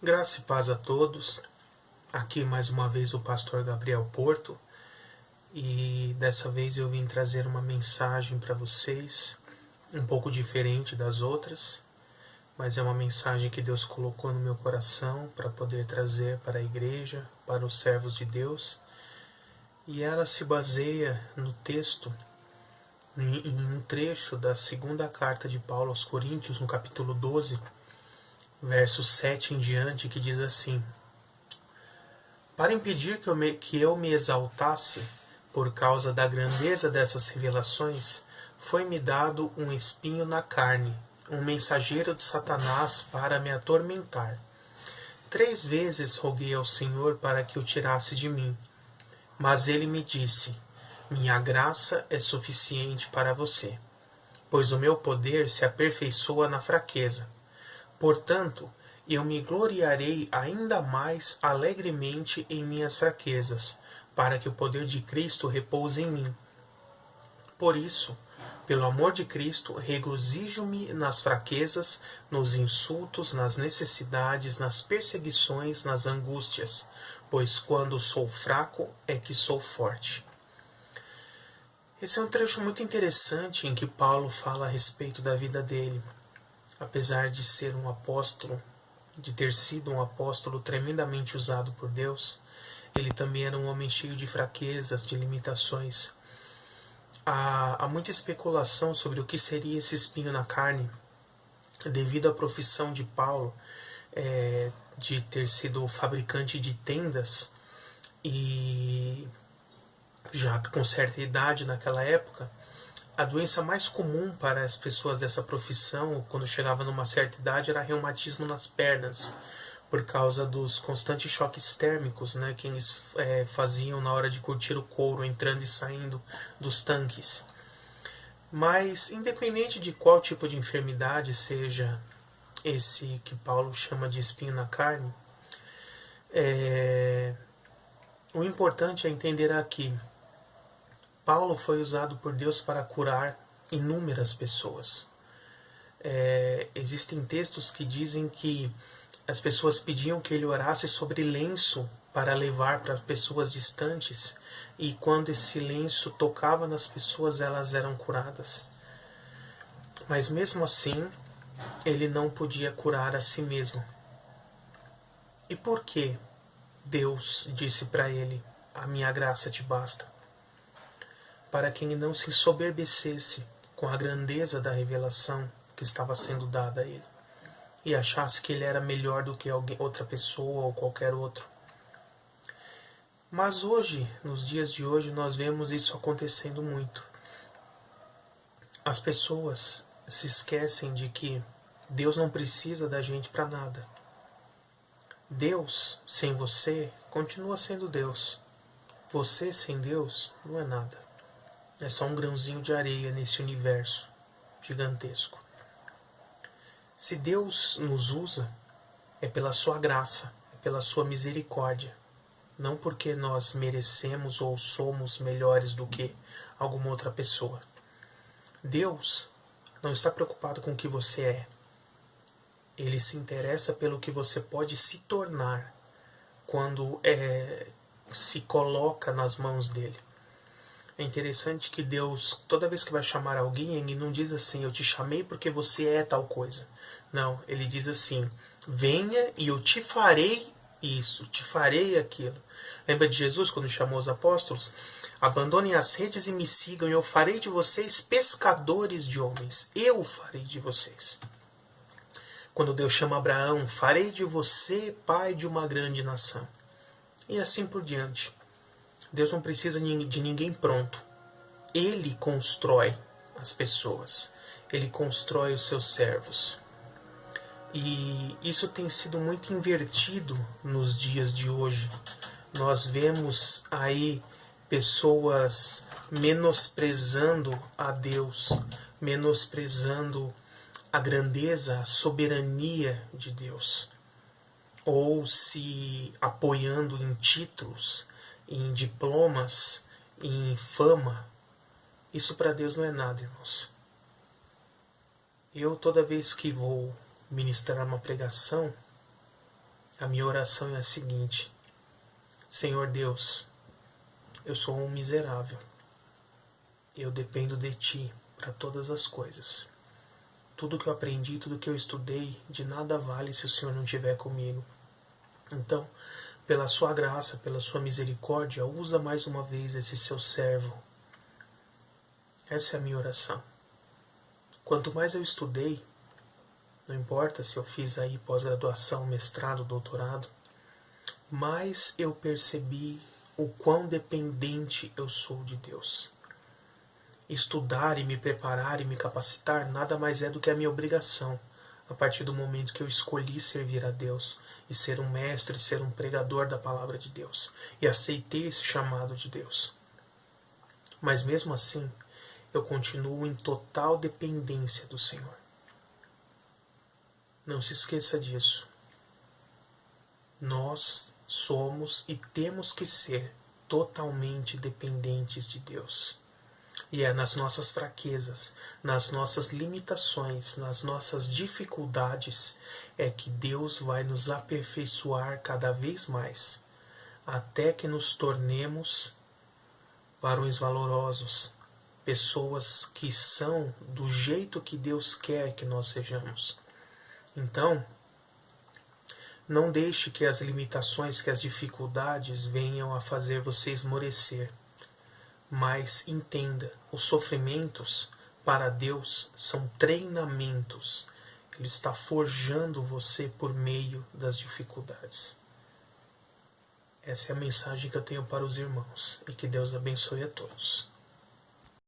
Graça e paz a todos. Aqui mais uma vez o pastor Gabriel Porto. E dessa vez eu vim trazer uma mensagem para vocês, um pouco diferente das outras, mas é uma mensagem que Deus colocou no meu coração para poder trazer para a igreja, para os servos de Deus. E ela se baseia no texto, em um trecho da segunda carta de Paulo aos Coríntios, no capítulo 12, verso 7 em diante, que diz assim: para impedir que eu me exaltasse por causa da grandeza dessas revelações, foi-me dado um espinho na carne, um mensageiro de Satanás para me atormentar. 3 vezes roguei ao Senhor para que o tirasse de mim, mas ele me disse: minha graça é suficiente para você, pois o meu poder se aperfeiçoa na fraqueza. Portanto, eu me gloriarei ainda mais alegremente em minhas fraquezas, para que o poder de Cristo repouse em mim. Por isso, pelo amor de Cristo, regozijo-me nas fraquezas, nos insultos, nas necessidades, nas perseguições, nas angústias, pois quando sou fraco é que sou forte. Esse é um trecho muito interessante em que Paulo fala a respeito da vida dele. Apesar de ser um apóstolo, de ter sido um apóstolo tremendamente usado por Deus, ele também era um homem cheio de fraquezas, de limitações. Há muita especulação sobre o que seria esse espinho na carne, devido à profissão de Paulo, de ter sido fabricante de tendas, e já com certa idade naquela época. A doença mais comum para as pessoas dessa profissão, quando chegava numa certa idade, era reumatismo nas pernas, por causa dos constantes choques térmicos, que eles faziam na hora de curtir o couro, entrando e saindo dos tanques. Mas, independente de qual tipo de enfermidade seja esse que Paulo chama de espinho na carne, o importante é entender aqui: Paulo foi usado por Deus para curar inúmeras pessoas. Existem textos que dizem que as pessoas pediam que ele orasse sobre lenço para levar para pessoas distantes, e quando esse lenço tocava nas pessoas, elas eram curadas. Mas mesmo assim, ele não podia curar a si mesmo. E por que Deus disse para ele: a minha graça te basta? Para que ele não se ensoberbecesse com a grandeza da revelação que estava sendo dada a ele, e achasse que ele era melhor do que outra pessoa ou qualquer outro. Mas hoje, nos dias de hoje, nós vemos isso acontecendo muito. As pessoas se esquecem de que Deus não precisa da gente para nada. Deus, sem você, continua sendo Deus. Você, sem Deus, não é nada. É só um grãozinho de areia nesse universo gigantesco. Se Deus nos usa, é pela sua graça, é pela sua misericórdia. Não porque nós merecemos ou somos melhores do que alguma outra pessoa. Deus não está preocupado com o que você é. Ele se interessa pelo que você pode se tornar quando se coloca nas mãos dele. É interessante que Deus, toda vez que vai chamar alguém, ele não diz assim: eu te chamei porque você é tal coisa. Não, ele diz assim: venha e eu te farei isso, te farei aquilo. Lembra de Jesus quando chamou os apóstolos? Abandonem as redes e me sigam, e eu farei de vocês pescadores de homens. Eu farei de vocês. Quando Deus chama Abraão: farei de você pai de uma grande nação. E assim por diante. Deus não precisa de ninguém pronto. Ele constrói as pessoas. Ele constrói os seus servos. E isso tem sido muito invertido nos dias de hoje. Nós vemos aí pessoas menosprezando a Deus, menosprezando a grandeza, a soberania de Deus, ou se apoiando em títulos, em diplomas, em fama. Isso para Deus não é nada, irmãos. Eu, toda vez que vou ministrar uma pregação, A minha oração é a seguinte: Senhor Deus, eu sou um miserável. Eu dependo de Ti para todas as coisas. Tudo que eu aprendi, tudo que eu estudei, de nada vale se o Senhor não estiver comigo. Então, pela Sua graça, pela Sua misericórdia, usa mais uma vez esse Seu servo. Essa é a minha oração. Quanto mais eu estudei, não importa se eu fiz aí pós-graduação, mestrado, doutorado, mais eu percebi o quão dependente eu sou de Deus. Estudar e me preparar e me capacitar nada mais é do que a minha obrigação, a partir do momento que eu escolhi servir a Deus e ser um mestre, ser um pregador da palavra de Deus, e aceitei esse chamado de Deus. Mas mesmo assim, eu continuo em total dependência do Senhor. Não se esqueça disso. Nós somos e temos que ser totalmente dependentes de Deus. E é nas nossas fraquezas, nas nossas limitações, nas nossas dificuldades, é que Deus vai nos aperfeiçoar cada vez mais, até que nos tornemos varões valorosos, pessoas que são do jeito que Deus quer que nós sejamos. Então, não deixe que as limitações, que as dificuldades venham a fazer você esmorecer. Mas entenda, os sofrimentos para Deus são treinamentos. Ele está forjando você por meio das dificuldades. Essa é a mensagem que eu tenho para os irmãos. E que Deus abençoe a todos.